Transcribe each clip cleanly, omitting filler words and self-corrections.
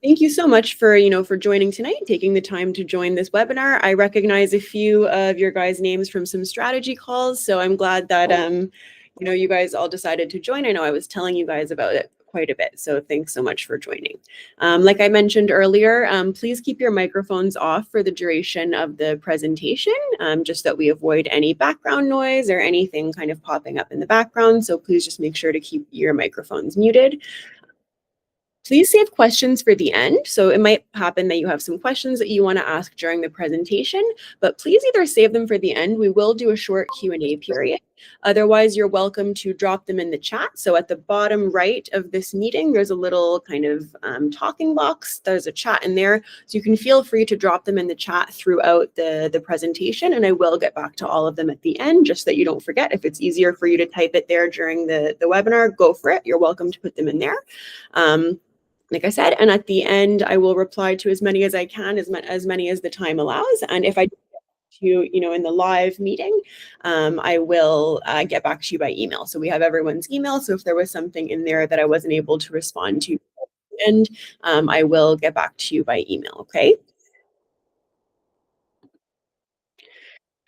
Thank you so much for, for joining tonight, taking the time to join this webinar. I recognize a few of your guys' names from some strategy calls, so I'm glad that, you guys all decided to join. I know I was telling you guys about it quite a bit, so thanks so much for joining. Like I mentioned earlier, please keep your microphones off for the duration of the presentation, just that we avoid any background noise or anything kind of popping up in the background. So please just make sure to keep your microphones muted. Please save questions for the end. So it might happen that you have some questions that you want to ask during the presentation, but please either save them for the end. We will do a short Q&A period. Otherwise, you're welcome to drop them in the chat. So at the bottom right of this meeting, there's a little kind of talking box. There's a chat in there. So you can feel free to drop them in the chat throughout the presentation, and I will get back to all of them at the end, just that you don't forget. If it's easier for you to type it there during the webinar, go for it. You're welcome to put them in there. Like I said, and at the end, I will reply to as many as I can, as many as the time allows. And if I get to you, in the live meeting, I will get back to you by email. So we have everyone's email. So if there was something in there that I wasn't able to respond to, and I will get back to you by email. Okay.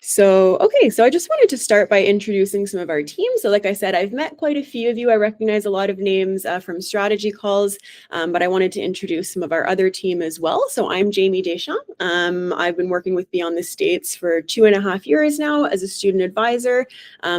So I just wanted to start by introducing some of our team. So like I said, I've met quite a few of you. I recognize a lot of names from strategy calls, but I wanted to introduce some of our other team as well. So I'm Jamie Deschamps. I've been working with Beyond the States for 2.5 years now as a student advisor.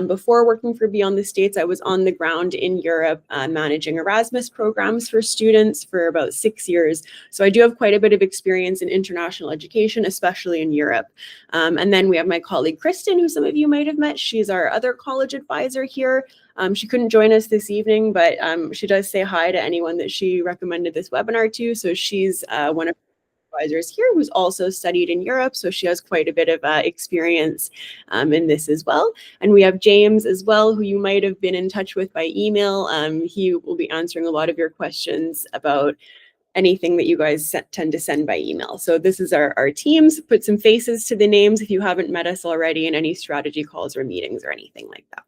Before working for Beyond the States, I was on the ground in Europe managing Erasmus programs for students for about 6 years. So I do have quite a bit of experience in international education, especially in Europe. And then we have my colleague Kristen, who some of you might have met. She's our other college advisor here. She couldn't join us this evening, but she does say hi to anyone that she recommended this webinar to. So she's one of the advisors here who's also studied in Europe. So she has quite a bit of experience in this as well. And we have James as well, who you might have been in touch with by email. He will be answering a lot of your questions about anything that you guys tend to send by email. So this is our teams. Put some faces to the names if you haven't met us already in any strategy calls or meetings or anything like that.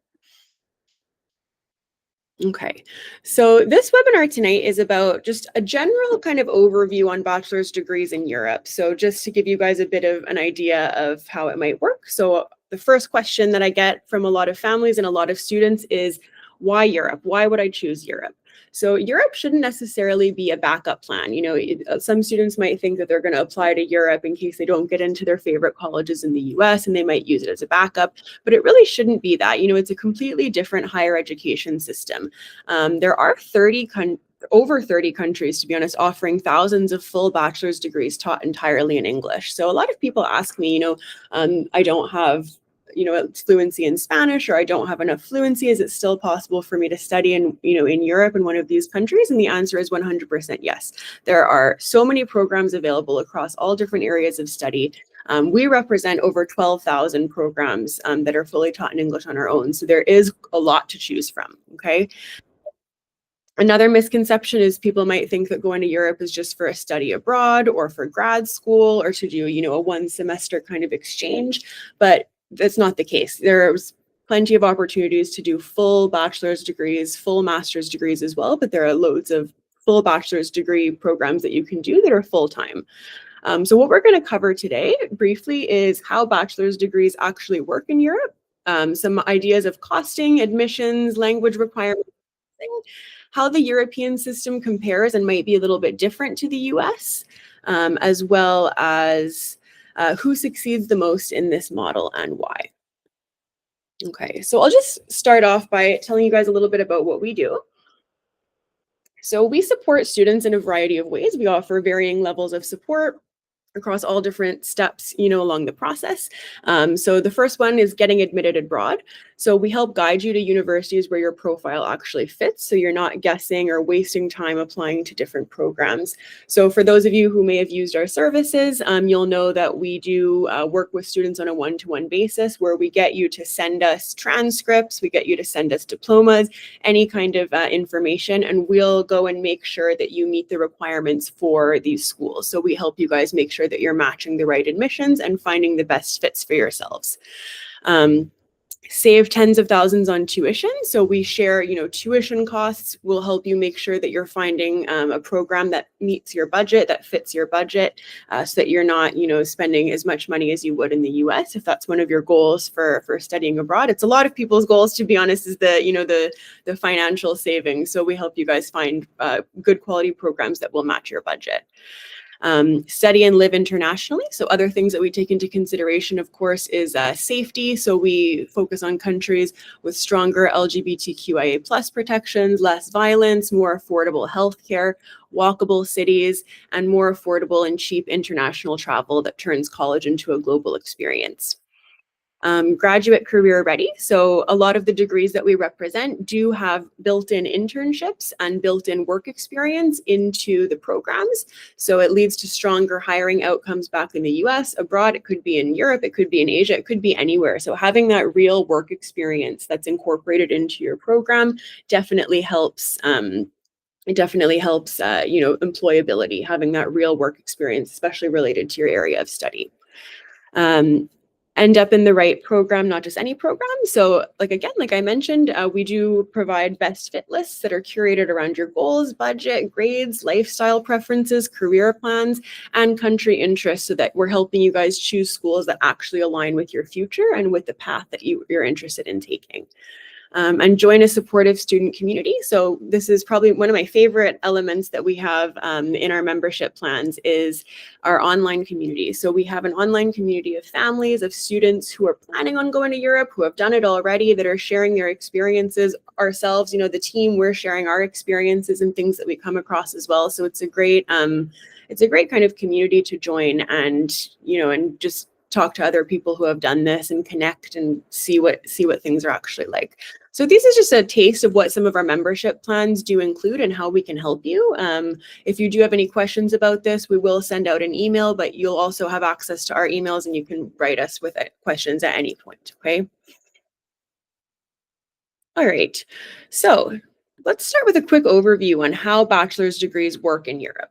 Okay, so this webinar tonight is about just a general kind of overview on bachelor's degrees in Europe. So just to give you guys a bit of an idea of how it might work. So the first question that I get from a lot of families and a lot of students is, why Europe? Why would I choose Europe? So Europe shouldn't necessarily be a backup plan. Some students might think that they're going to apply to Europe in case they don't get into their favorite colleges in the US, and they might use it as a backup, but it really shouldn't be that. It's a completely different higher education system. There are over 30 countries, to be honest, offering thousands of full bachelor's degrees taught entirely in English. So a lot of people ask me, I don't have fluency in Spanish, or I don't have enough fluency. Is it still possible for me to study in Europe in one of these countries? And the answer is 100% yes. There are so many programs available across all different areas of study. We represent over 12,000 programs that are fully taught in English on our own. So there is a lot to choose from, okay? Another misconception is people might think that going to Europe is just for a study abroad or for grad school or to do, a 1-semester kind of exchange, but that's not the case. There's plenty of opportunities to do full bachelor's degrees, full master's degrees as well, but there are loads of full bachelor's degree programs that you can do that are full-time. So what we're going to cover today briefly is how bachelor's degrees actually work in Europe, some ideas of costing, admissions, language requirements, how the European system compares and might be a little bit different to the US, as well as who succeeds the most in this model and why. Okay, so I'll just start off by telling you guys a little bit about what we do. So we support students in a variety of ways. We offer varying levels of support across all different steps, along the process. So the first one is getting admitted abroad. So we help guide you to universities where your profile actually fits, so you're not guessing or wasting time applying to different programs. So for those of you who may have used our services, you'll know that we do work with students on a one-to-one basis, where we get you to send us transcripts, we get you to send us diplomas, any kind of information, and we'll go and make sure that you meet the requirements for these schools. So we help you guys make sure that you're matching the right admissions and finding the best fits for yourselves. save tens of thousands on tuition. So we share, tuition costs will help you make sure that you're finding a program that meets your budget, that fits your budget, so that you're not, spending as much money as you would in the US. If that's one of your goals for studying abroad, it's a lot of people's goals, to be honest, is the financial savings. So we help you guys find good quality programs that will match your budget. Study and live internationally. So other things that we take into consideration, of course, is safety. So we focus on countries with stronger LGBTQIA plus protections, less violence, more affordable healthcare, walkable cities, and more affordable and cheap international travel that turns college into a global experience. Graduate career ready. So a lot of the degrees that we represent do have built-in internships and built-in work experience into the programs. So it leads to stronger hiring outcomes back in the US, abroad. It could be in Europe, it could be in Asia, it could be anywhere. So having that real work experience that's incorporated into your program definitely helps. It definitely helps, employability, having that real work experience, especially related to your area of study. Um, End up in the right program, not just any program. So like I mentioned, we do provide best fit lists that are curated around your goals, budget, grades, lifestyle preferences, career plans, and country interests, so that we're helping you guys choose schools that actually align with your future and with the path that you're interested in taking. And join a supportive student community. So this is probably one of my favorite elements that we have in our membership plans is our online community. So we have an online community of families, of students who are planning on going to Europe, who have done it already, that are sharing their experiences. Ourselves, the team, we're sharing our experiences and things that we come across as well. So it's a great kind of community to join, and just talk to other people who have done this and connect and see what things are actually like. So this is just a taste of what some of our membership plans do include and how we can help you. If you do have any questions about this, we will send out an email, but you'll also have access to our emails and you can write us with questions at any point, okay? All right, so let's start with a quick overview on how bachelor's degrees work in Europe.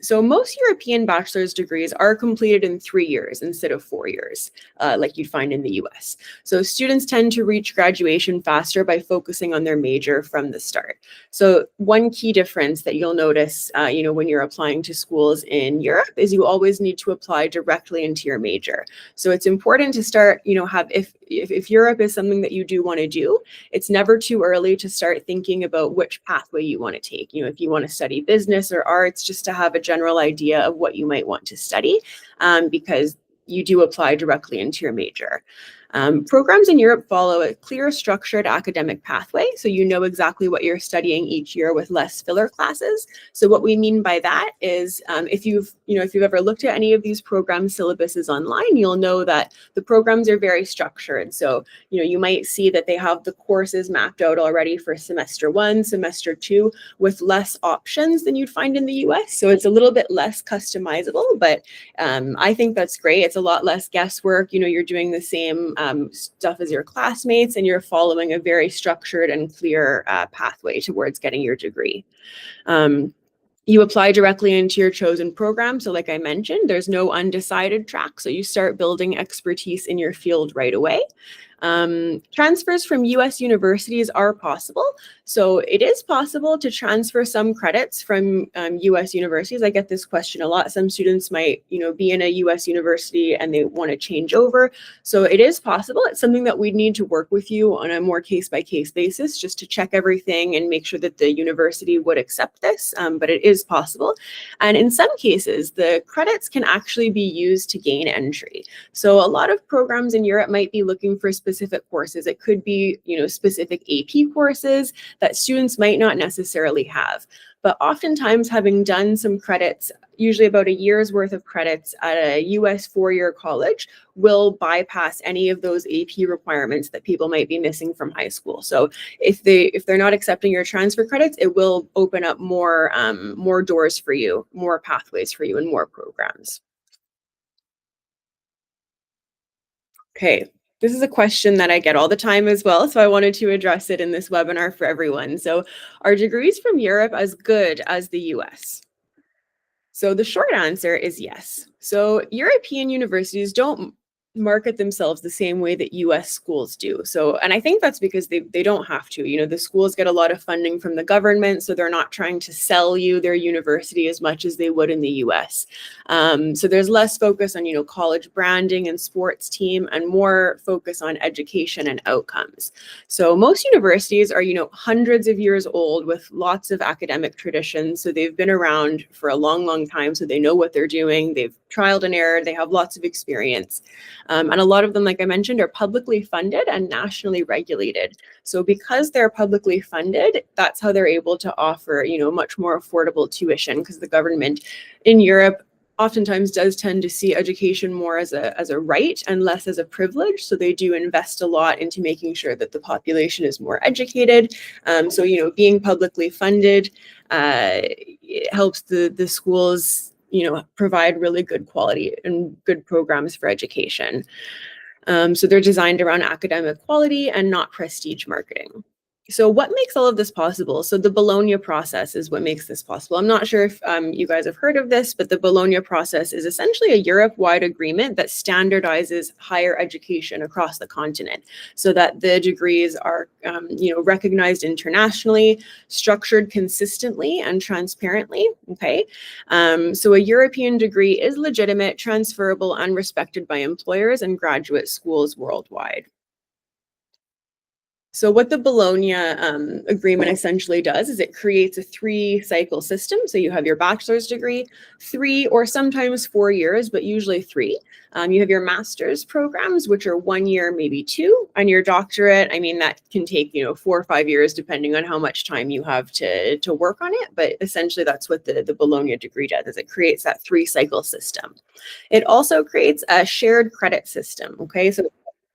So most European bachelor's degrees are completed in 3 years instead of 4 years, like you'd find in the US. So students tend to reach graduation faster by focusing on their major from the start. So one key difference that you'll notice, when you're applying to schools in Europe is you always need to apply directly into your major. So it's important to start, if Europe is something that you do want to do, it's never too early to start thinking about which pathway you want to take. If you want to study business or arts, just to have a general idea of what you might want to study, because you do apply directly into your major. Programs in Europe follow a clear, structured academic pathway, so you know exactly what you're studying each year with less filler classes. So what we mean by that is, if you've ever looked at any of these program syllabuses online, you'll know that the programs are very structured. So you might see that they have the courses mapped out already for semester 1, semester 2, with less options than you'd find in the US. So it's a little bit less customizable, but I think that's great. It's a lot less guesswork. You're doing the same stuff as your classmates, and you're following a very structured and clear pathway towards getting your degree. You apply directly into your chosen program. So like I mentioned, there's no undecided track. So you start building expertise in your field right away. Transfers from US universities are possible. So it is possible to transfer some credits from US universities. I get this question a lot. Some students might, be in a US university and they want to change over. So it is possible. It's something that we need to work with you on a more case-by-case basis, just to check everything and make sure that the university would accept this. But it is possible. And in some cases, the credits can actually be used to gain entry. So a lot of programs in Europe might be looking for specific courses. It could be, specific AP courses that students might not necessarily have. But oftentimes, having done some credits, usually about a year's worth of credits at a US 4-year college, will bypass any of those AP requirements that people might be missing from high school. So if they're not accepting your transfer credits, it will open up more doors for you, more pathways for you, and more programs. Okay. This is a question that I get all the time as well, so I wanted to address it in this webinar for everyone. So, are degrees from Europe as good as the US? So the short answer is yes. So European universities don't market themselves the same way that US schools do. So, and I think that's because they don't have to. The schools get a lot of funding from the government, so they're not trying to sell you their university as much as they would in the US. So there's less focus on, college branding and sports team, and more focus on education and outcomes. So most universities are, hundreds of years old with lots of academic traditions. So they've been around for a long, long time. So they know what they're doing. They've trialed and errored. They have lots of experience. And a lot of them, like I mentioned, are publicly funded and nationally regulated. So because they're publicly funded, that's how they're able to offer, much more affordable tuition, because the government in Europe oftentimes does tend to see education more as a right and less as a privilege. So they do invest a lot into making sure that the population is more educated. So, being publicly funded it helps the schools provide really good quality and good programs for education. So they're designed around academic quality and not prestige marketing. So what makes all of this possible? So the Bologna Process is what makes this possible. I'm not sure if you guys have heard of this, but the Bologna Process is essentially a Europe-wide agreement that standardizes higher education across the continent, so that the degrees are recognized internationally, structured consistently and transparently. Okay. So a European degree is legitimate, transferable, and respected by employers and graduate schools worldwide. So what the Bologna Agreement essentially does is it creates a 3-cycle system. So you have your bachelor's degree, 3 or sometimes 4 years, but usually 3. You have your master's programs, which are 1 year, maybe 2, and your doctorate. I mean, that can take 4 or 5 years, depending on how much time you have to work on it. But essentially, that's what the Bologna degree does: is it creates that 3-cycle system. It also creates a shared credit system. Okay, so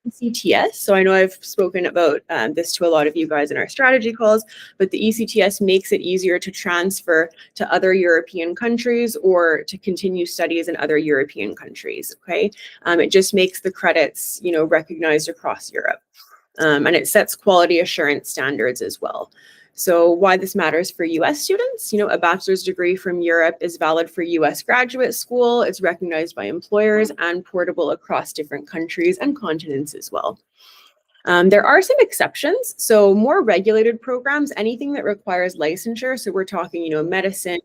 ECTS. So I know I've spoken about this to a lot of you guys in our strategy calls, but the ECTS makes it easier to transfer to other European countries or to continue studies in other European countries. Okay, it just makes the credits, recognized across Europe, and it sets quality assurance standards as well. So why this matters for US students: a bachelor's degree from Europe is valid for US graduate school. It's recognized by employers and portable across different countries and continents as well. There are some exceptions. So more regulated programs, anything that requires licensure. So we're talking, medicine,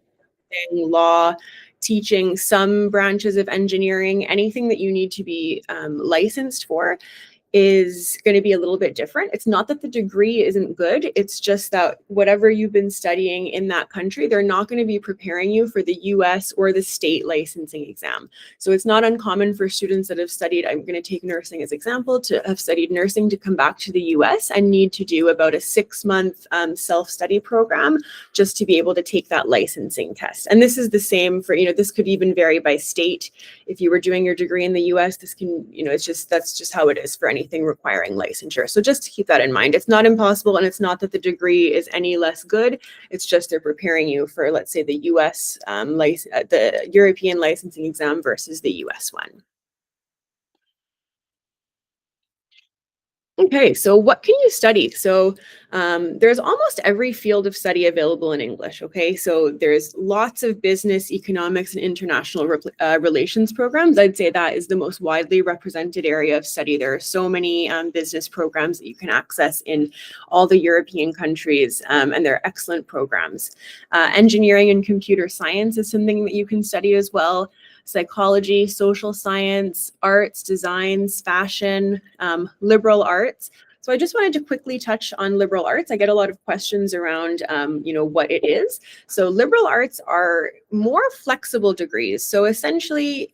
law, teaching, some branches of engineering, anything that you need to be licensed for is going to be a little bit different. It's not that the degree isn't good. It's just that whatever you've been studying in that country, they're not going to be preparing you for the US or the state licensing exam. So it's not uncommon for students that have studied, I'm going to take nursing as example, to have studied nursing to come back to the US and need to do about a 6-month self-study program just to be able to take that licensing test. And this is the same for, this could even vary by state. If you were doing your degree in the US, this can, that's just how it is for anything requiring licensure. So just to keep that in mind, it's not impossible, and it's not that the degree is any less good. It's just they're preparing you for, let's say, the US, the European licensing exam versus the US one. Okay, so what can you study? So there's almost every field of study available in English. Okay, so there's lots of business, economics, and international relations programs. I'd say that is the most widely represented area of study. There are so many business programs that you can access in all the European countries, and they're excellent programs. Engineering and computer science is something that you can study as well. Psychology, social science, arts, designs, fashion, liberal arts. So I just wanted to quickly touch on liberal arts. I get a lot of questions around, what it is. So liberal arts are more flexible degrees. So essentially,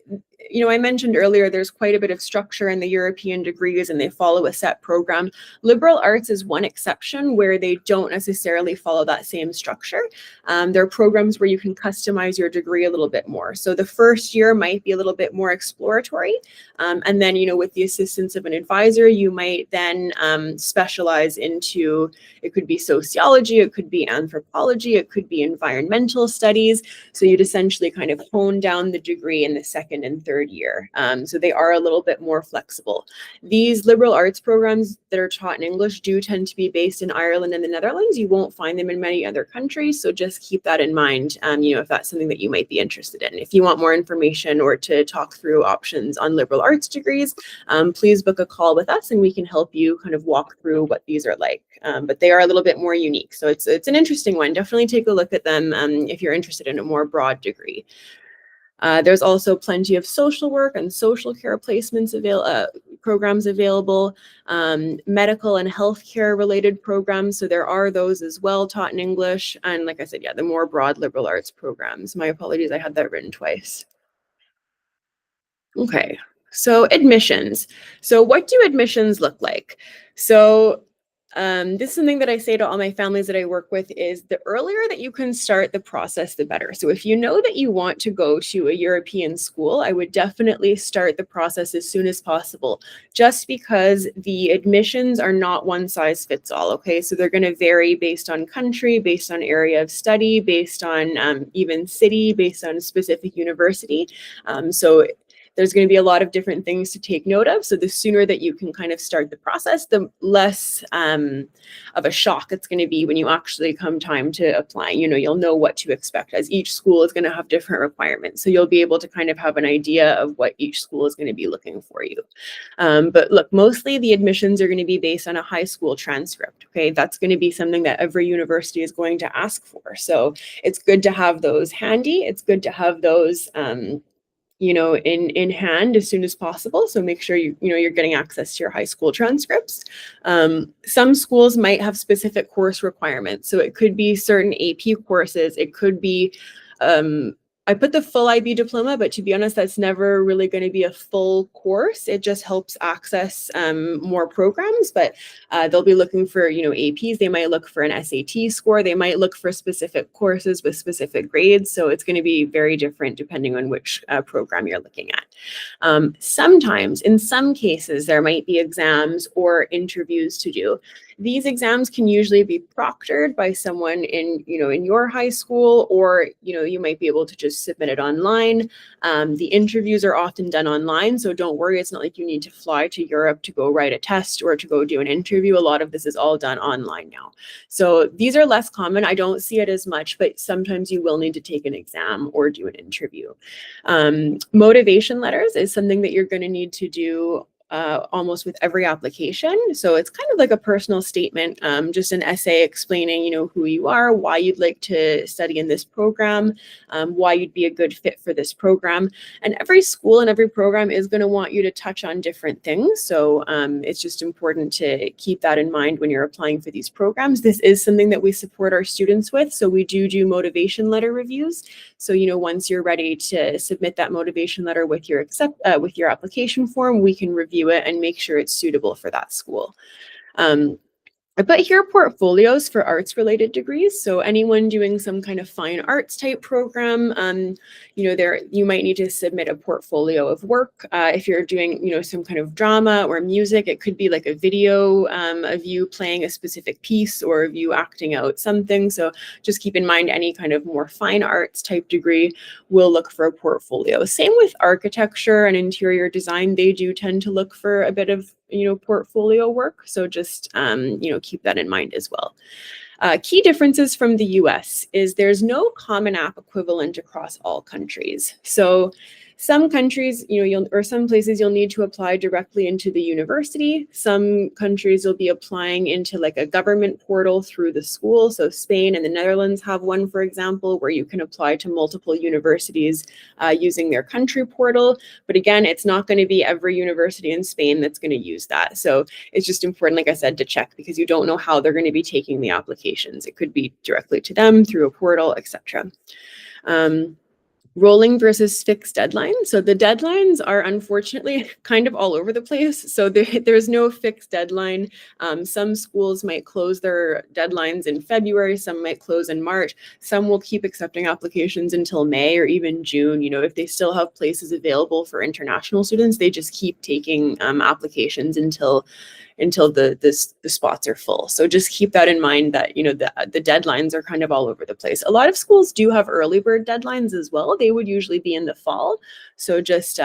I mentioned earlier, there's quite a bit of structure in the European degrees and they follow a set program. Liberal arts is one exception where they don't necessarily follow that same structure. There are programs where you can customize your degree a little bit more. So the first year might be a little bit more exploratory. And then, with the assistance of an advisor, you might then specialize into, it could be sociology, it could be anthropology, it could be environmental studies. So you'd essentially kind of hone down the degree in the second and third third year. So they are a little bit more flexible. These liberal arts programs that are taught in English do tend to be based in Ireland and the Netherlands. You won't find them in many other countries, so just keep that in mind, if that's something that you might be interested in. If you want more information or to talk through options on liberal arts degrees, please book a call with us and we can help you kind of walk through what these are like. But they are a little bit more unique, so it's an interesting one. Definitely take a look at them if you're interested in a more broad degree. There's also plenty of social work and social care placements programs available, medical and healthcare related programs. So there are those as well taught in English. And like I said, yeah, the more broad liberal arts programs. My apologies, I had that written twice. Okay, so admissions. So what do admissions look like? So this is something that I say to all my families that I work with is the earlier that you can start the process, the better. So if you know that you want to go to a European school, I would definitely start the process as soon as possible, just because the admissions are not one size fits all, okay? So they're gonna vary based on country, based on area of study, based on even city, based on a specific university. So there's going to be a lot of different things to take note of. So the sooner that you can kind of start the process, the less of a shock it's going to be when you actually come time to apply. You'll know what to expect, as each school is going to have different requirements. So you'll be able to kind of have an idea of what each school is going to be looking for you. But look, mostly the admissions are going to be based on a high school transcript. Okay, that's going to be something that every university is going to ask for. So it's good to have those handy. It's good to have those in hand as soon as possible. So make sure you're getting access to your high school transcripts. Some schools might have specific course requirements. So it could be certain AP courses. It could be, I put the full IB diploma, but to be honest, that's never really going to be a full course. It just helps access more programs, but they'll be looking for, APs. They might look for an SAT score. They might look for specific courses with specific grades. So it's going to be very different depending on which program you're looking at. Sometimes, in some cases, there might be exams or interviews to do. These exams can usually be proctored by someone in your high school, or, you might be able to just submit it online. The interviews are often done online, so don't worry. It's not like you need to fly to Europe to go write a test or to go do an interview. A lot of this is all done online now. So these are less common. I don't see it as much, but sometimes you will need to take an exam or do an interview. Motivation letters is something that you're going to need to do almost with every application. So it's kind of like a personal statement, just an essay explaining, who you are, why you'd like to study in this program, why you'd be a good fit for this program. And every school and every program is going to want you to touch on different things. So it's just important to keep that in mind when you're applying for these programs. This is something that we support our students with. So we do motivation letter reviews. So, once you're ready to submit that motivation letter with your application form, we can review it and make sure it's suitable for that school. I put here portfolios for arts related degrees. So anyone doing some kind of fine arts type program, you might need to submit a portfolio of work. If you're doing, some kind of drama or music, it could be like a video of you playing a specific piece or of you acting out something. So just keep in mind any kind of more fine arts type degree will look for a portfolio. Same with architecture and interior design. They do tend to look for a bit of portfolio work. So just, keep that in mind as well. Key differences from the US is there's no common app equivalent across all countries. So some countries, some places you'll need to apply directly into the university. Some countries will be applying into like a government portal through the school. So Spain and the Netherlands have one, for example, where you can apply to multiple universities using their country portal. But again, it's not going to be every university in Spain that's going to use that. So it's just important, like I said, to check, because you don't know how they're going to be taking the applications. It could be directly to them through a portal, etc. Rolling versus fixed deadlines. So the deadlines are unfortunately kind of all over the place. So there's no fixed deadline. Some schools might close their deadlines in February. Some might close in March. Some will keep accepting applications until May or even June. If they still have places available for international students, they just keep taking applications until until the spots are full. So just keep that in mind, that the deadlines are kind of all over the place. A lot of schools do have early bird deadlines as well. They would usually be in the fall. So just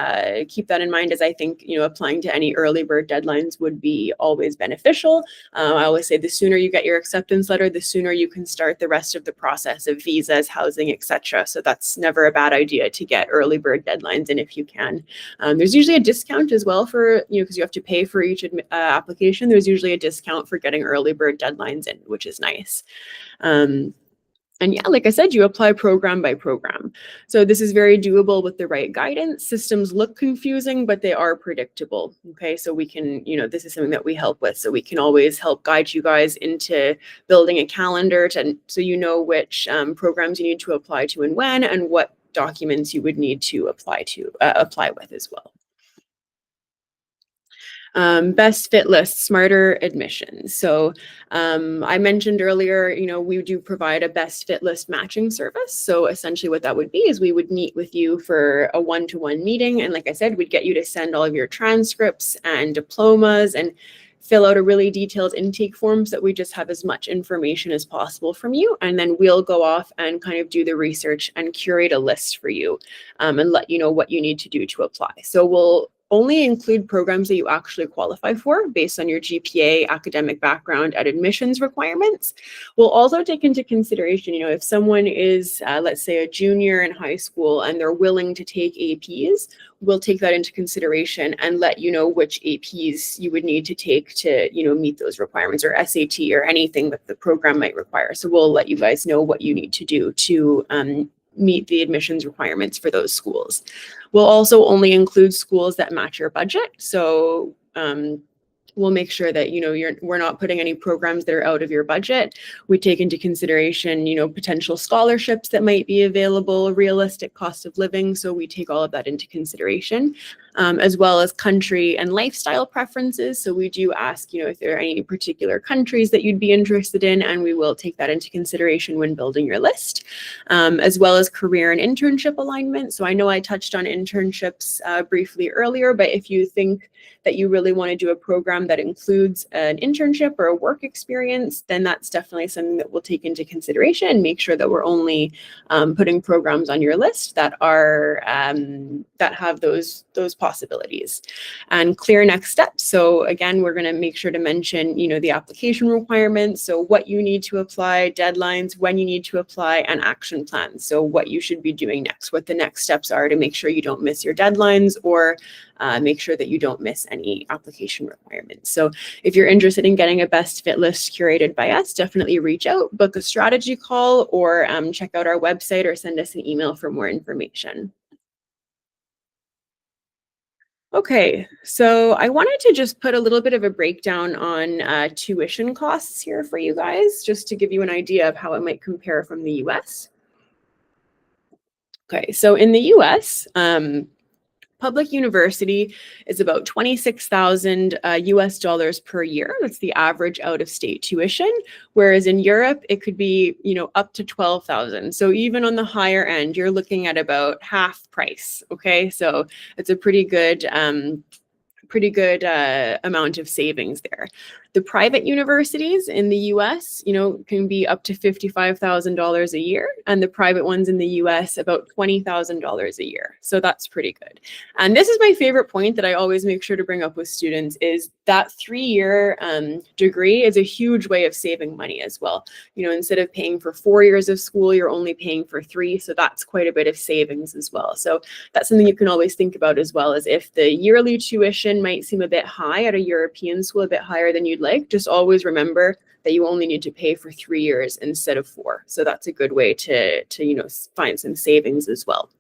keep that in mind, as I think applying to any early bird deadlines would be always beneficial. I always say the sooner you get your acceptance letter, the sooner you can start the rest of the process of visas, housing, etc. So that's never a bad idea to get early bird deadlines in if you can. There's usually a discount as well for, because you have to pay for each application. There's usually a discount for getting early bird deadlines in, which is nice. And yeah, like I said, you apply program by program. So this is very doable with the right guidance. Systems look confusing, but they are predictable. Okay, so we can, this is something that we help with. So we can always help guide you guys into building a calendar so you know which programs you need to apply to and when, and what documents you would need to apply with as well. Best fit list, smarter admissions. So I mentioned earlier, we do provide a best fit list matching service. So essentially what that would be is we would meet with you for a one-to-one meeting. And like I said, we'd get you to send all of your transcripts and diplomas and fill out a really detailed intake form so that we just have as much information as possible from you. And then we'll go off and kind of do the research and curate a list for you and let you know what you need to do to apply. So we'll only include programs that you actually qualify for based on your GPA, academic background, and admissions requirements. We'll also take into consideration, if someone is, let's say, a junior in high school and they're willing to take APs, we'll take that into consideration and let you know which APs you would need to take to, meet those requirements, or SAT, or anything that the program might require. So we'll let you guys know what you need to do to meet the admissions requirements for those schools. We'll also only include schools that match your budget. So we'll make sure that we're not putting any programs that are out of your budget. We take into consideration potential scholarships that might be available, realistic cost of living. So we take all of that into consideration, as well as country and lifestyle preferences. So we do ask if there are any particular countries that you'd be interested in, and we will take that into consideration when building your list, as well as career and internship alignment. So I know I touched on internships briefly earlier, but if you think that you really want to do a program that includes an internship or a work experience, then that's definitely something that we'll take into consideration and make sure that we're only putting programs on your list that are that have those possibilities. And clear next steps. So again, we're going to make sure to mention the application requirements, so what you need to apply, deadlines, when you need to apply, and action plans. So what you should be doing next, what the next steps are to make sure you don't miss your deadlines, or make sure that you don't miss any application requirements. So if you're interested in getting a best fit list curated by us, definitely reach out, book a strategy call, or check out our website or send us an email for more information. Okay, so I wanted to just put a little bit of a breakdown on tuition costs here for you guys, just to give you an idea of how it might compare from the US. Okay, so in the US, public university is about 26,000 US dollars per year. That's the average out-of-state tuition. Whereas in Europe, it could be, up to 12,000. So even on the higher end, you're looking at about half price. Okay, so it's a pretty good amount of savings there. The private universities in the US, can be up to $55,000 a year, and the private ones in the US about $20,000 a year. So that's pretty good. And this is my favorite point that I always make sure to bring up with students, is that 3-year degree is a huge way of saving money as well. Instead of paying for 4 years of school, you're only paying for 3. So that's quite a bit of savings as well. So that's something you can always think about as well, as if the yearly tuition might seem a bit high at a European school, a bit higher than you'd like, just always remember that you only need to pay for 3 years instead of 4. So that's a good way to find some savings as well.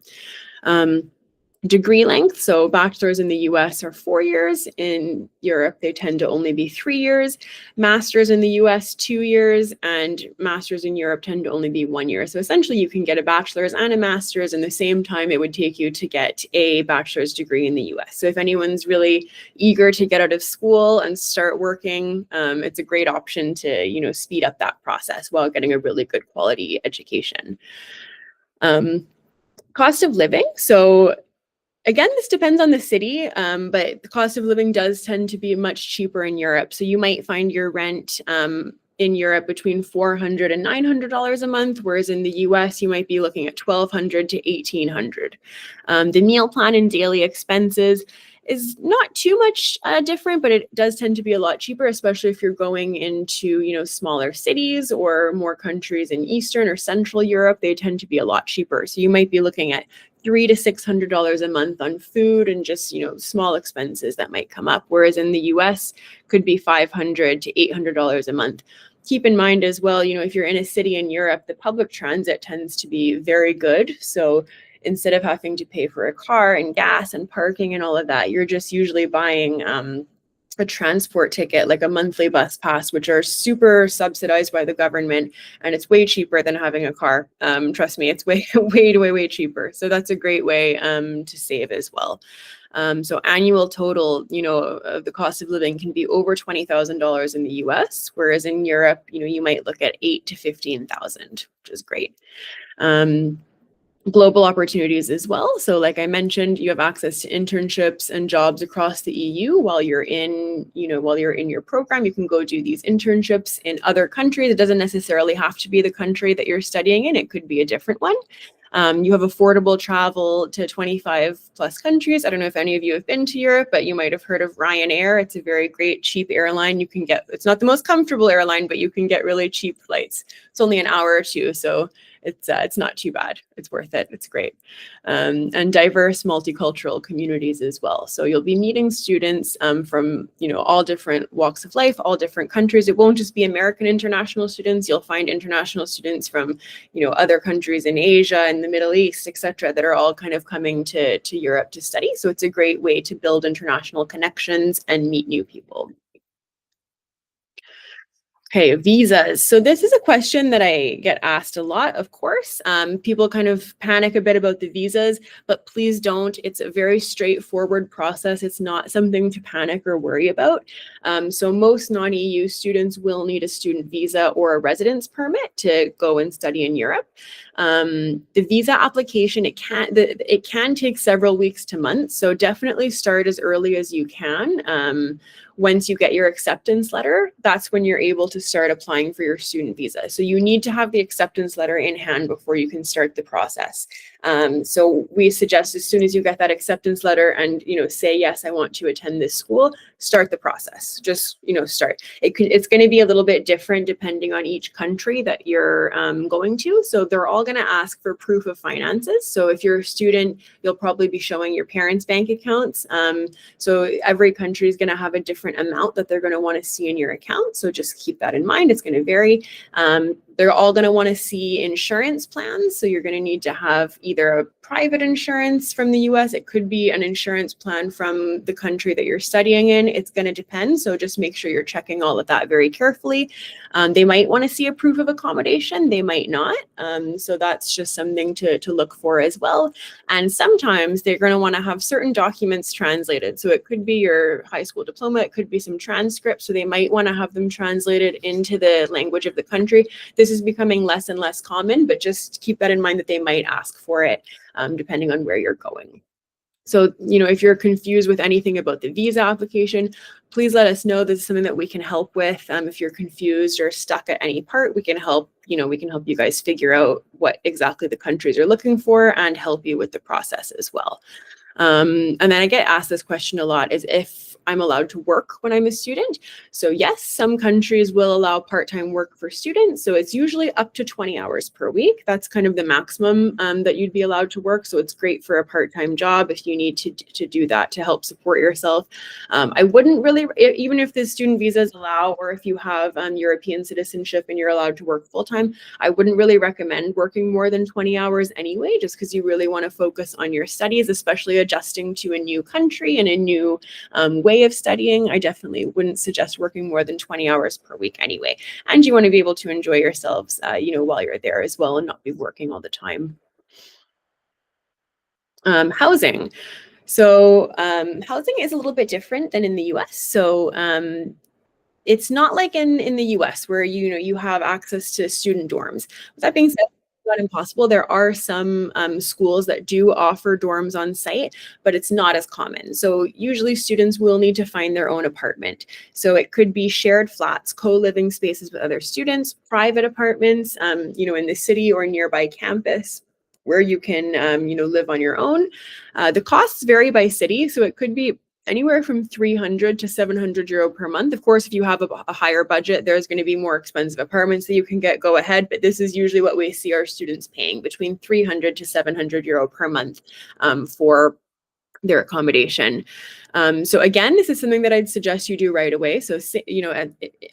Degree length. So bachelors in the US are 4 years. In Europe, they tend to only be 3 years. Masters in the US, 2 years, and masters in Europe tend to only be 1 year. So essentially you can get a bachelor's and a master's in the same time it would take you to get a bachelor's degree in the US. So if anyone's really eager to get out of school and start working, it's a great option to, speed up that process while getting a really good quality education. Cost of living. So Again, this depends on the city, but the cost of living does tend to be much cheaper in Europe. So you might find your rent in Europe between $400 and $900 a month, whereas in the US, you might be looking at $1,200 to $1,800. The meal plan and daily expenses is not too much different, but it does tend to be a lot cheaper, especially if you're going into, smaller cities or more countries in Eastern or Central Europe. They tend to be a lot cheaper. So you might be looking at $300 to $600 a month on food and just, small expenses that might come up. Whereas in the US could be $500 to $800 a month. Keep in mind as well, if you're in a city in Europe, the public transit tends to be very good. So instead of having to pay for a car and gas and parking and all of that, you're just usually buying a transport ticket, like a monthly bus pass, which are super subsidized by the government, and it's way cheaper than having a car. Trust me, it's way, way cheaper. So that's a great way to save as well. So annual total, of the cost of living can be over $20,000 in the US, whereas in Europe, you might look at 8 to 15,000, which is great. Global opportunities as well. So like I mentioned, you have access to internships and jobs across the EU while you're in your program. You can go do these internships in other countries. It doesn't necessarily have to be the country that you're studying in. It could be a different one. You have affordable travel to 25 plus countries. I don't know if any of you have been to Europe, but you might have heard of Ryanair. It's a very great, cheap airline. It's not the most comfortable airline, but you can get really cheap flights. It's only an hour or two. So it's not too bad. It's worth it. It's great. And diverse multicultural communities as well. So you'll be meeting students from, all different walks of life, all different countries. It won't just be American international students. You'll find international students from, other countries in Asia and the Middle East, etc., that are all kind of coming to Europe to study. So it's a great way to build international connections and meet new people. Okay, visas. So this is a question that I get asked a lot, of course. People kind of panic a bit about the visas, but please don't. It's a very straightforward process. It's not something to panic or worry about. So most non-EU students will need a student visa or a residence permit to go and study in Europe. The visa application, it can take several weeks to months. So definitely start as early as you can. Once you get your acceptance letter, that's when you're able to start applying for your student visa. So you need to have the acceptance letter in hand before you can start the process. So we suggest as soon as you get that acceptance letter and, say, yes, I want to attend this school, start the process. Just, start. It's going to be a little bit different depending on each country that you're going to. So they're all going to ask for proof of finances. So if you're a student, you'll probably be showing your parents' bank accounts. So every country is going to have a different amount that they're going to want to see in your account. So just keep that in mind. It's going to vary. They're all going to want to see insurance plans. So you're going to need to have either a private insurance from the US. It could be an insurance plan from the country that you're studying in. It's going to depend. So just make sure you're checking all of that very carefully. They might want to see a proof of accommodation. They might not. So that's just something to look for as well. And sometimes they're going to want to have certain documents translated. So it could be your high school diploma. It could be some transcripts. So they might want to have them translated into the language of the country. This is becoming less and less common, but just keep that in mind that they might ask for it depending on where you're going. So, if you're confused with anything about the visa application, please let us know. This is something that we can help with. If you're confused or stuck at any part, we can help you guys figure out what exactly the countries are looking for and help you with the process as well. And then I get asked this question a lot, is if I'm allowed to work when I'm a student. So yes, some countries will allow part-time work for students. So it's usually up to 20 hours per week. That's kind of the maximum that you'd be allowed to work. So it's great for a part-time job if you need to do that to help support yourself. I wouldn't really, even if the student visas allow, or if you have European citizenship and you're allowed to work full-time, I wouldn't really recommend working more than 20 hours anyway, just because you really want to focus on your studies, especially adjusting to a new country and a new way of studying. I definitely wouldn't suggest working more than 20 hours per week anyway. And you want to be able to enjoy yourselves, while you're there as well and not be working all the time. Housing. So housing is a little bit different than in the US. So it's not like in the US where, you have access to student dorms. With that being said, not impossible. There are some schools that do offer dorms on site, but it's not as common. So usually students will need to find their own apartment. So it could be shared flats, co-living spaces with other students, private apartments, in the city or nearby campus where you can, live on your own. The costs vary by city, so it could be anywhere from 300 to 700 euro per month. Of course, if you have a higher budget, there's going to be more expensive apartments that you can go ahead, but this is usually what we see our students paying, between 300 to 700 euro per month for their accommodation. So again, this is something that I'd suggest you do right away. So,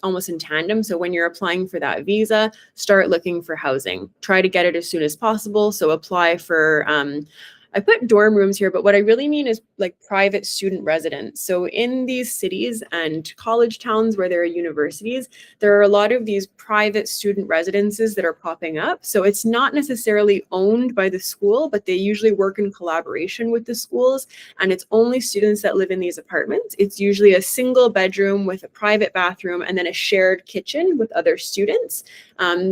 almost in tandem. So when you're applying for that visa, start looking for housing. Try to get it as soon as possible. So apply for, I put dorm rooms here, but what I really mean is like private student residence. So in these cities and college towns where there are universities, there are a lot of these private student residences that are popping up. So it's not necessarily owned by the school, but they usually work in collaboration with the schools. And it's only students that live in these apartments. It's usually a single bedroom with a private bathroom and then a shared kitchen with other students.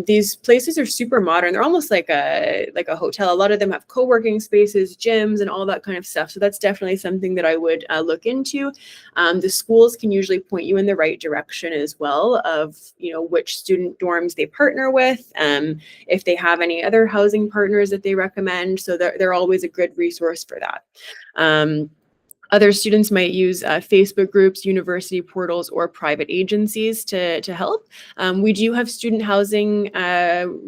These places are super modern. They're almost like a hotel. A lot of them have co-working spaces, gyms, and all that kind of stuff. So that's definitely something that I would look into. The schools can usually point you in the right direction as well of, which student dorms they partner with, if they have any other housing partners that they recommend. So they're always a good resource for that. Other students might use Facebook groups, university portals, or private agencies to help. We do have student housing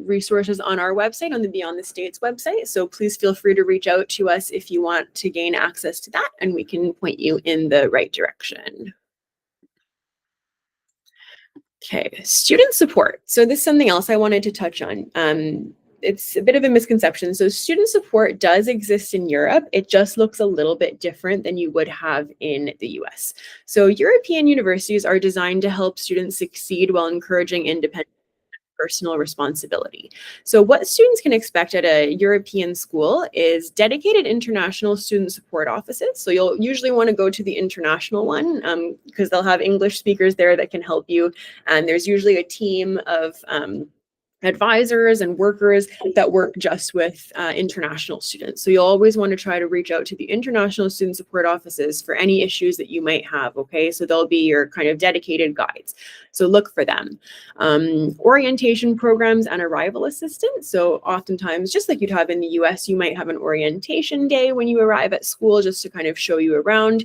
resources on our website, on the Beyond the States website. So please feel free to reach out to us if you want to gain access to that, and we can point you in the right direction. Okay, student support. So this is something else I wanted to touch on. It's a bit of a misconception. So student support does exist in Europe. It just looks a little bit different than you would have in the US. So European universities are designed to help students succeed while encouraging independent personal responsibility. So what students can expect at a European school is dedicated international student support offices. So you'll usually want to go to the international one because they'll have English speakers there that can help you. And there's usually a team of advisors and workers that work just with international students. So you'll always want to try to reach out to the international student support offices for any issues that you might have, okay? So they'll be your kind of dedicated guides. So look for them. Orientation programs and arrival assistance. So oftentimes, just like you'd have in the US, you might have an orientation day when you arrive at school just to kind of show you around.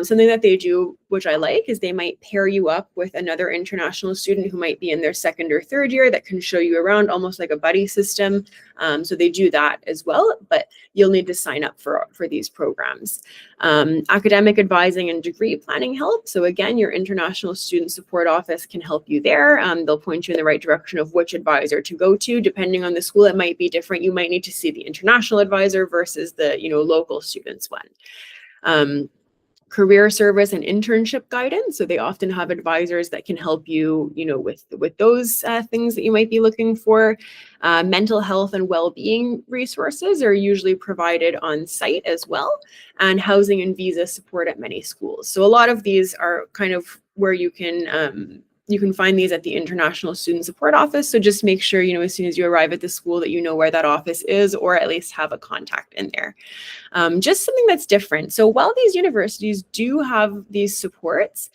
Something that they do, which I like, is they might pair you up with another international student who might be in their second or third year that can show you around, almost like a buddy system. So they do that as well, but you'll need to sign up for these programs. Academic advising and degree planning help. So again, your international student support office can help you there. They'll point you in the right direction of which advisor to go to. Depending on the school, it might be different. You might need to see the international advisor versus the local students one. Career service and internship guidance. So they often have advisors that can help you, with those things that you might be looking for. Mental health and well-being resources are usually provided on site as well, and housing and visa support at many schools. So a lot of these are kind of where you can find these at the International Student Support Office. So just make sure, as soon as you arrive at the school that you know where that office is, or at least have a contact in there. Just something that's different. So while these universities do have these supports,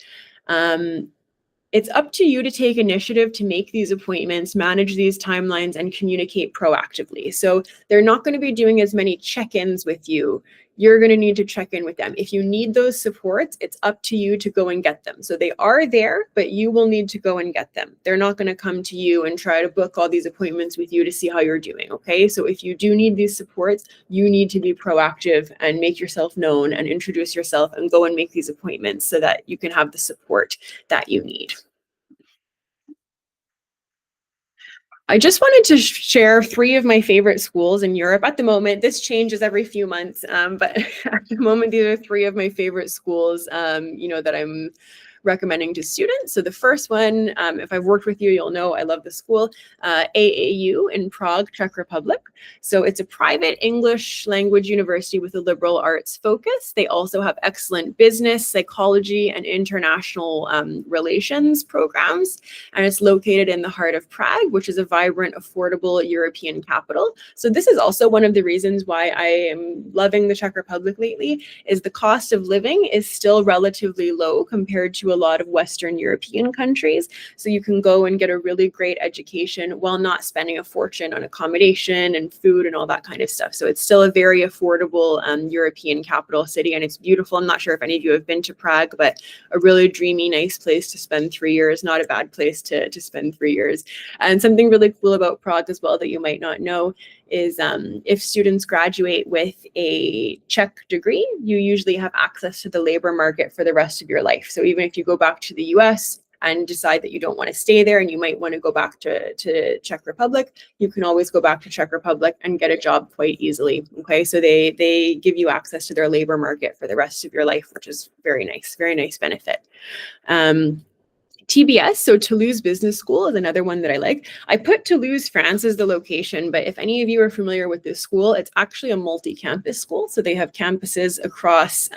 it's up to you to take initiative to make these appointments, manage these timelines, and communicate proactively. So they're not going to be doing as many check-ins with you. You're going to need to check in with them. If you need those supports, it's up to you to go and get them. So they are there, but you will need to go and get them. They're not going to come to you and try to book all these appointments with you to see how you're doing, okay? So if you do need these supports, you need to be proactive and make yourself known and introduce yourself and go and make these appointments so that you can have the support that you need. I just wanted to share 3 of my favorite schools in Europe at the moment. This changes every few months, but at the moment, these are 3 of my favorite schools, that I'm recommending to students. So the first one, if I've worked with you, you'll know I love the school, AAU in Prague, Czech Republic. So it's a private English language university with a liberal arts focus. They also have excellent business, psychology, and international relations programs. And it's located in the heart of Prague, which is a vibrant, affordable European capital. So this is also one of the reasons why I am loving the Czech Republic lately, is the cost of living is still relatively low compared to a lot of Western European countries. So you can go and get a really great education while not spending a fortune on accommodation and food and all that kind of stuff. So it's still a very affordable European capital city, and it's beautiful. I'm not sure if any of you have been to Prague, but a really dreamy, nice place to spend 3 years, not a bad place to spend 3 years. And something really cool about Prague as well that you might not know is if students graduate with a Czech degree, you usually have access to the labor market for the rest of your life. So even if you go back to the US and decide that you don't want to stay there and you might want to go back to Czech Republic, you can always go back to Czech Republic and get a job quite easily. Okay, so they give you access to their labor market for the rest of your life, which is very nice benefit. TBS, so Toulouse Business School, is another one that I like. I put Toulouse, France as the location, but if any of you are familiar with this school, it's actually a multi-campus school. So they have campuses across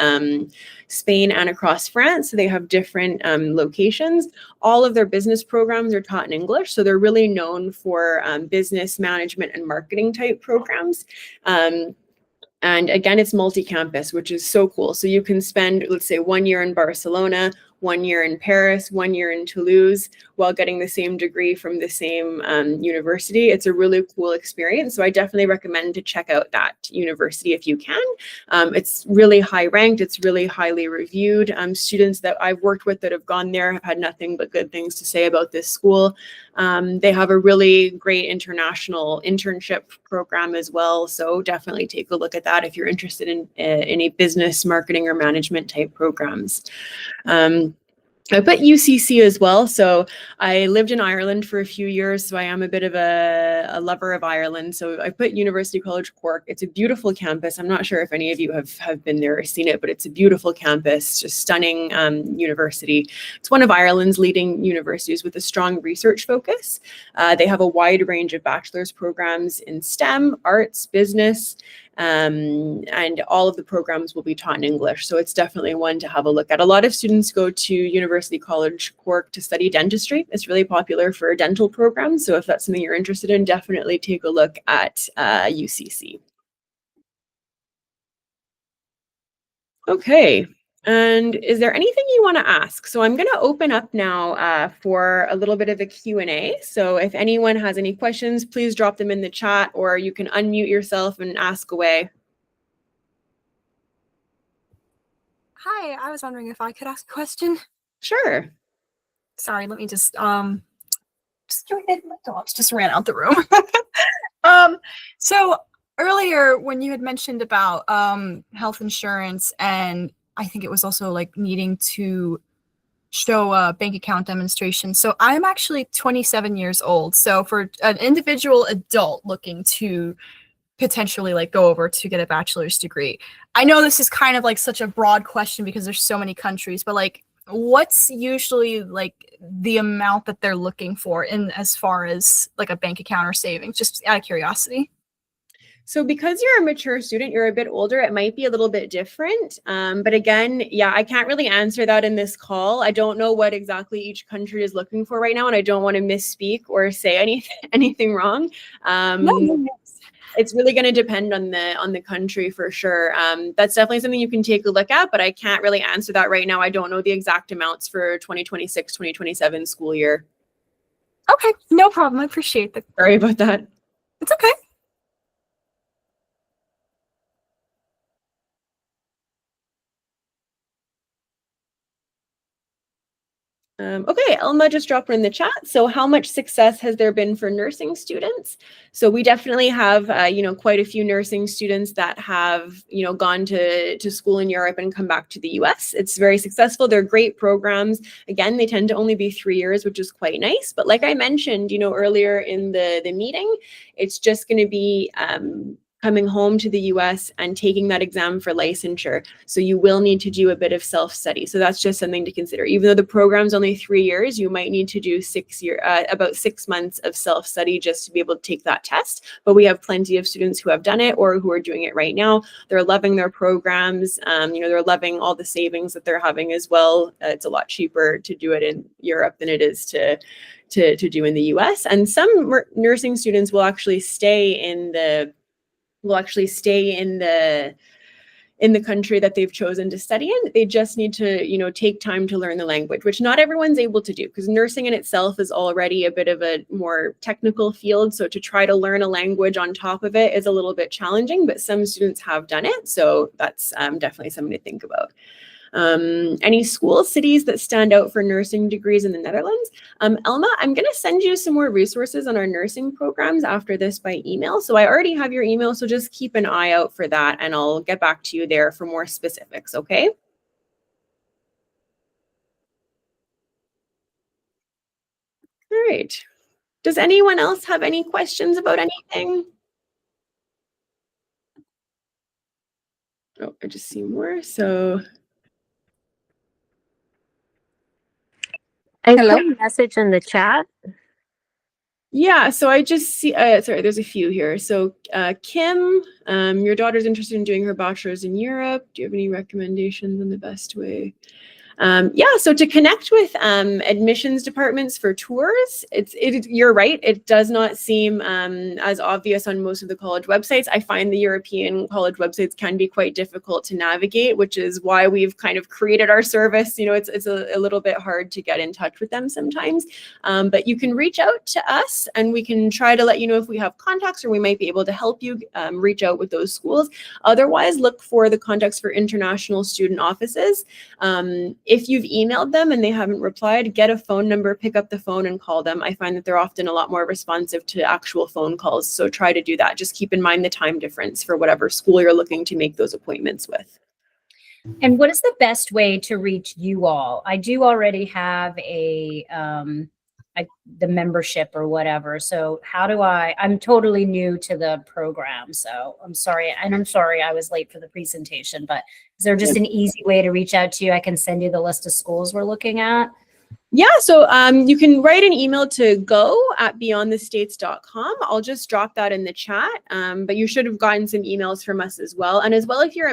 Spain and across France. So they have different locations. All of their business programs are taught in English. So they're really known for business management and marketing type programs. And again, it's multi-campus, which is so cool. So you can spend, let's say, 1 year in Barcelona, 1 year in Paris, 1 year in Toulouse, while getting the same degree from the same university. It's a really cool experience. So I definitely recommend to check out that university if you can. It's really high ranked. It's really highly reviewed. Students that I've worked with that have gone there have had nothing but good things to say about this school. They have a really great international internship program as well. So definitely take a look at that if you're interested in any business, marketing, or management type programs. I put UCC as well. So I lived in Ireland for a few years, so I am a bit of a lover of Ireland. So I put University College Cork. It's a beautiful campus. I'm not sure if any of you have been there or seen it, but it's a beautiful campus, just stunning university. It's one of Ireland's leading universities with a strong research focus. They have a wide range of bachelor's programs in STEM, arts, business, and all of the programs will be taught in English. So it's definitely one to have a look at. A lot of students go to University College Cork to study dentistry. It's really popular for dental programs. So if that's something you're interested in, definitely take a look at UCC. Okay. And is there anything you want to ask? So I'm going to open up now for a little bit of a Q&A. So if anyone has any questions, please drop them in the chat, or you can unmute yourself and ask away. Hi, I was wondering if I could ask a question. Sure. Sorry, let me just my dogs just ran out the room. So earlier when you had mentioned about health insurance, and I think it was also like needing to show a bank account demonstration. So I'm actually 27 years old. So for an individual adult looking to potentially like go over to get a bachelor's degree, I know this is kind of like such a broad question because there's so many countries, but like what's usually like the amount that they're looking for in as far as like a bank account or savings, just out of curiosity? So because you're a mature student, you're a bit older, it might be a little bit different. But again, yeah, I can't really answer that in this call. I don't know what exactly each country is looking for right now, and I don't want to misspeak or say anything wrong. No. It's really going to depend on the country for sure. That's definitely something you can take a look at, but I can't really answer that right now. I don't know the exact amounts for 2026, 2027 school year. Okay, no problem. I appreciate that. Sorry about that. It's okay. Okay, Elma just dropped in the chat. So how much success has there been for nursing students? So we definitely have, quite a few nursing students that have, gone to school in Europe and come back to the US. It's very successful. They're great programs. Again, they tend to only be 3 years, which is quite nice. But like I mentioned, earlier in the meeting, it's just going to be coming home to the US and taking that exam for licensure. So you will need to do a bit of self-study. So that's just something to consider. Even though the program's only 3 years, you might need to do about 6 months of self-study just to be able to take that test. But we have plenty of students who have done it or who are doing it right now. They're loving their programs. They're loving all the savings that they're having as well. It's a lot cheaper to do it in Europe than it is to do in the US. And some nursing students will actually stay in the country that they've chosen to study in. They just need to, take time to learn the language, which not everyone's able to do because nursing in itself is already a bit of a more technical field. So to try to learn a language on top of it is a little bit challenging, but some students have done it. So that's definitely something to think about. Any school cities that stand out for nursing degrees in the Netherlands. Elma, I'm going to send you some more resources on our nursing programs after this by email. So I already have your email, so just keep an eye out for that and I'll get back to you there for more specifics, okay? All right. Does anyone else have any questions about anything? Oh, I just see more. So I put a message in the chat. yeah, so I just see, sorry, there's a few here. So Kim, your daughter's interested in doing her bachelor's in Europe. Do you have any recommendations on the best way? So to connect with admissions departments for tours, you're right. It does not seem as obvious on most of the college websites. I find the European college websites can be quite difficult to navigate, which is why we've kind of created our service. It's a little bit hard to get in touch with them sometimes, but you can reach out to us and we can try to let you know if we have contacts or we might be able to help you reach out with those schools. Otherwise, look for the contacts for international student offices. If you've emailed them and they haven't replied, get a phone number, pick up the phone and call them. I find that they're often a lot more responsive to actual phone calls. So try to do that. Just keep in mind the time difference for whatever school you're looking to make those appointments with. And what is the best way to reach you all? I do already have the membership or whatever. So how do I'm totally new to the program. So I'm sorry. And I'm sorry I was late for the presentation, but is there just an easy way to reach out to you? I can send you the list of schools we're looking at. Yeah, so you can write an email to go@beyondthestates.com. I'll just drop that in the chat, but you should have gotten some emails from us as well. And as well, if you're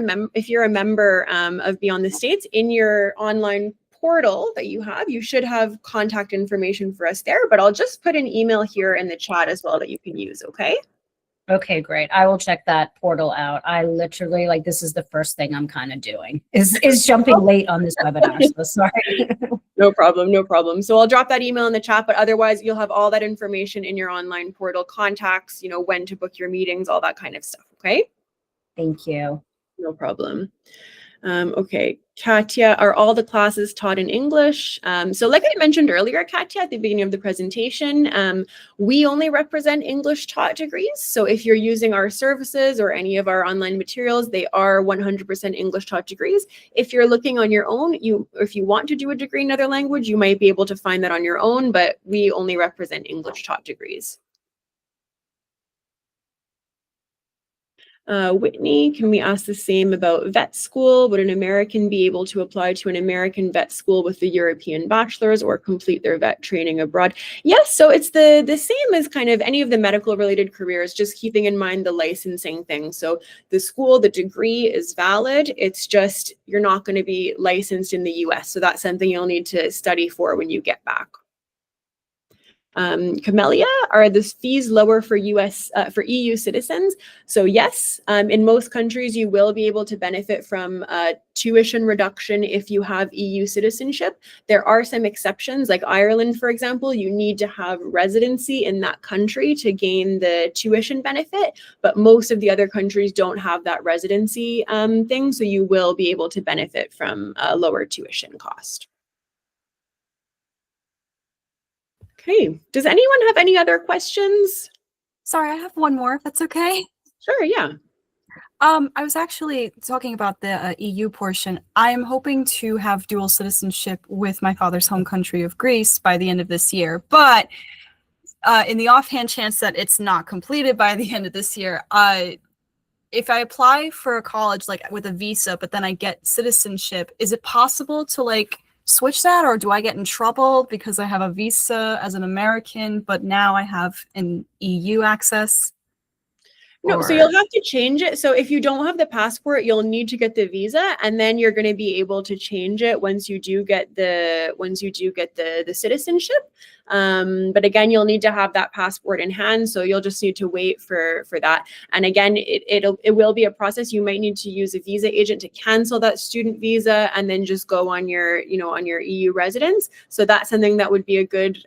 a member of Beyond the States, in your online portal that you should have contact information for us there, but I'll just put an email here in the chat as well that you can use, okay? Okay, great. I will check that portal out. I literally, this is the first thing I'm kind of doing is jumping late on this webinar. So sorry. No problem. So I'll drop that email in the chat, but otherwise you'll have all that information in your online portal, contacts, when to book your meetings, all that kind of stuff, okay? Thank you. No problem. Okay, Katya, are all the classes taught in English? So like I mentioned earlier, Katya, at the beginning of the presentation, we only represent English taught degrees. So if you're using our services or any of our online materials, they are 100% English taught degrees. If you're looking on your own, if you want to do a degree in another language, you might be able to find that on your own, but we only represent English taught degrees. Whitney, can we ask the same about vet school? Would an American be able to apply to an American vet school with the European bachelor's or complete their vet training abroad? Yes, so it's the same as kind of any of the medical related careers, just keeping in mind the licensing thing. So the school, the degree is valid. It's just you're not going to be licensed in the US. So that's something you'll need to study for when you get back. Camellia, are the fees lower for for EU citizens? So yes, in most countries you will be able to benefit from tuition reduction if you have EU citizenship. There are some exceptions, like Ireland, for example. You need to have residency in that country to gain the tuition benefit, but most of the other countries don't have that residency thing, so you will be able to benefit from a lower tuition cost. Okay, does anyone have any other questions? Sorry, I have one more, if that's okay. Sure, yeah. I was actually talking about the EU portion. I'm hoping to have dual citizenship with my father's home country of Greece by the end of this year. But in the offhand chance that it's not completed by the end of this year, if I apply for a college like with a visa, but then I get citizenship, is it possible to like switch that, or do I get in trouble because I have a visa as an American, but now I have an EU access? No, so Or you'll have to change it. So if you don't have the passport, you'll need to get the visa, and then you're going to be able to change it once you do get the citizenship. But again, you'll need to have that passport in hand, so you'll just need to wait for that. And again, it will be a process. You might need to use a visa agent to cancel that student visa and then just go on your on your EU residence. So that's something that would be a good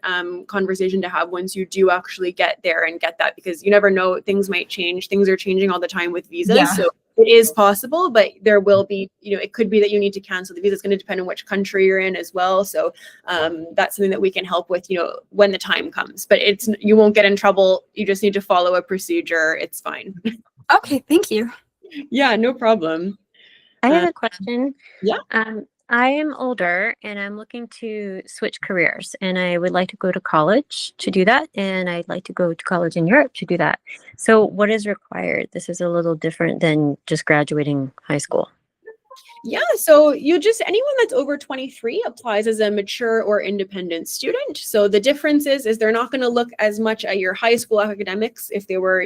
conversation to have once you do actually get there and get that, because you never know, things might change. Things are changing all the time with visas. Yeah. So it is possible, but there will be, it could be that you need to cancel the visa. It's going to depend on which country you're in as well. So that's something that we can help with, when the time comes. But you won't get in trouble. You just need to follow a procedure. It's fine. okay, thank you. Yeah, no problem. I have a question. yeah. I am older and I'm looking to switch careers, and I would like to go to college to do that, and I'd like to go to college in Europe to do that. So what is required? This is a little different than just graduating high school. Yeah, so anyone that's over 23 applies as a mature or independent student. So the difference is they're not going to look as much at your high school academics if they were,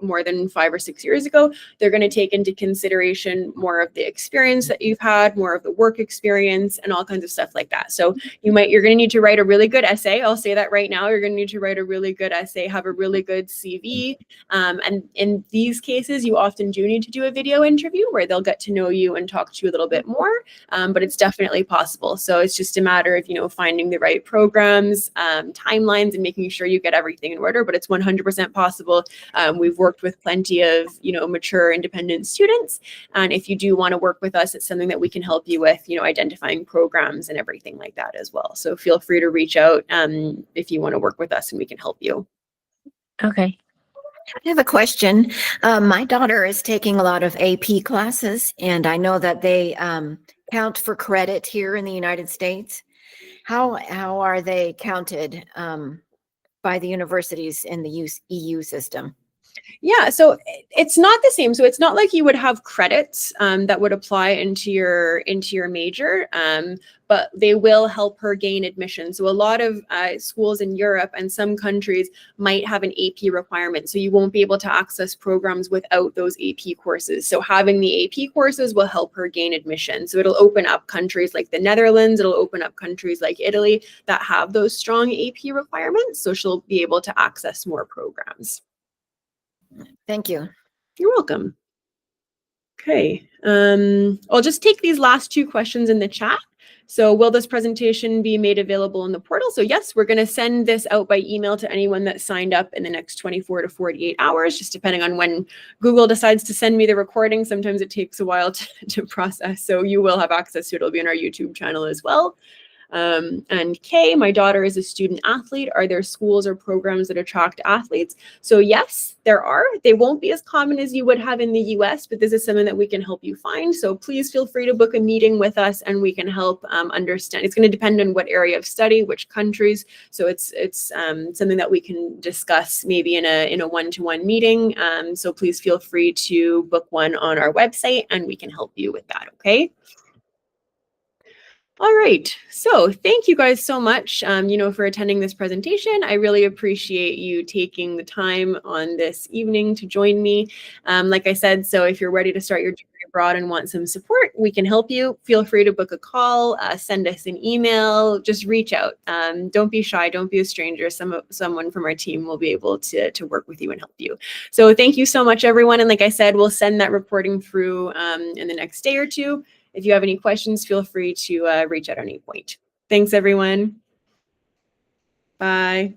more than 5 or 6 years ago. They're going to take into consideration more of the experience that you've had, more of the work experience, and all kinds of stuff like that. So you're going to need to write a really good essay. I'll say that right now. You're going to need to write a really good essay, have a really good CV. And in these cases, you often do need to do a video interview where they'll get to know you and talk to you a little bit more, but it's definitely possible. So it's just a matter of, finding the right programs, timelines, and making sure you get everything in order, but it's 100% possible. We've worked with plenty of, mature independent students. And if you do want to work with us, it's something that we can help you with, identifying programs and everything like that as well. So feel free to reach out if you want to work with us and we can help you. Okay. I have a question. My daughter is taking a lot of AP classes, and I know that they count for credit here in the United States. How are they counted by the universities in the EU system? Yeah, so it's not the same. So it's not like you would have credits that would apply into your major, but they will help her gain admission. So a lot of schools in Europe and some countries might have an AP requirement. So you won't be able to access programs without those AP courses. So having the AP courses will help her gain admission. So it'll open up countries like the Netherlands. It'll open up countries like Italy that have those strong AP requirements. So she'll be able to access more programs. Thank you. You're welcome. Okay, I'll just take these last 2 questions in the chat. So will this presentation be made available in the portal? So yes, we're going to send this out by email to anyone that signed up in the next 24 to 48 hours, just depending on when Google decides to send me the recording. Sometimes it takes a while to process. So you will have access to it. It'll be on our YouTube channel as well. And Kay, my daughter is a student athlete. Are there schools or programs that attract athletes? So yes, there are. They won't be as common as you would have in the US, but this is something that we can help you find. So please feel free to book a meeting with us and we can help understand. It's going to depend on what area of study, which countries. So it's something that we can discuss maybe in a one-to-one meeting. So please feel free to book one on our website and we can help you with that. Okay. All right. So thank you guys so much, for attending this presentation. I really appreciate you taking the time on this evening to join me. Like I said, so if you're ready to start your degree abroad and want some support, we can help you. Feel free to book a call, send us an email, just reach out. Don't be shy. Don't be a stranger. Someone from our team will be able to work with you and help you. So thank you so much, everyone. And like I said, we'll send that reporting through in the next day or two. If you have any questions, feel free to reach out at any point. Thanks, everyone. Bye.